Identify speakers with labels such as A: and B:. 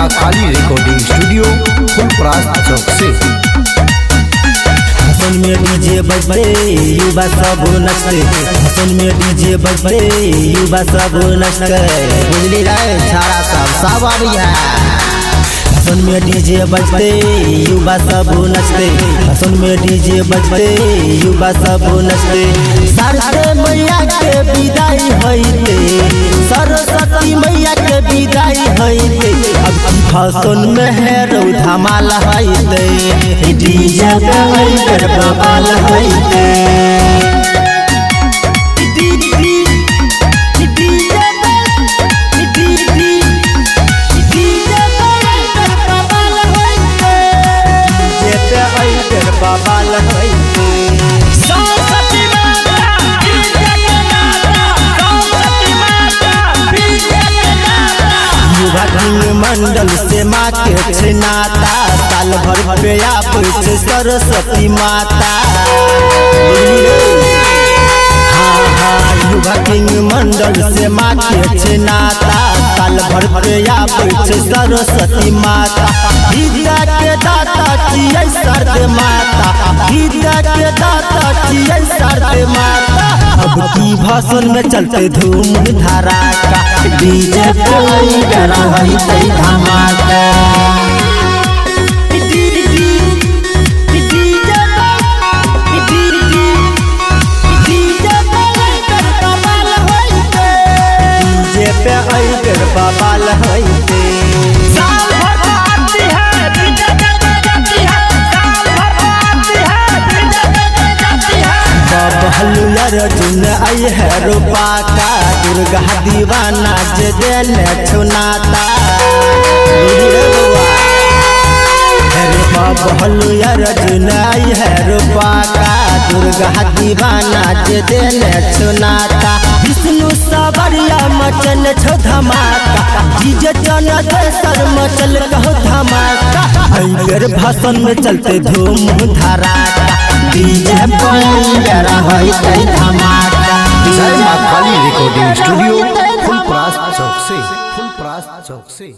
A: माँ काली recording studio Phulparas चौक से।
B: हसन में डीजे बजते युवा सब नचते, हसन में डीजे बजते युवा सब नचते,
C: बुझली रे छाड़ा सब बढ़िया।
B: हसन में डीजे बजते युवा सब नचते, हसन में डीजे बजते युवा सब नचते।
C: सरस्वती मैया के विदाई होइते, सरस्वती मैया के विदाई होइते,
B: अब हसन में है रो धमाल होइते,
C: डीजे पे होइते बवाल होइते।
B: मंडल से माँ के नाता, साल भर पे आप सरस्वती माता। युवा किंग मंडल से माँ के नाता, साल भर पे आप सरस्वती माता। विद्या के दाता छियै सरदे माता, विद्या के दाता छियै सरदे माता। अब की भाषण में चलते धूम धड़ाका,
C: डीजे पे होइते धमाका।
B: बवाल होइते।
D: साल भर आती है डीजे जाती है, साल भर आती है डीजे जाती है।
B: बबलू अर्जुन आई है रूपा का, दुर्गा दीवाना जे देने छुनाता। बबलू अर्जुन आई है रूपा का, दुर्गा दीवाना जे देने छुनाता। विष्णु सबरिया मचल छो धमाका, डीजे जन देसर मचल कहो धमाका। बेर भाषण में चलते धूम धड़ाका,
C: डीजे पे होइते धमाका।
A: जय माँ काली रिकॉर्डिंग स्टूडियो फुलपरास चौक से।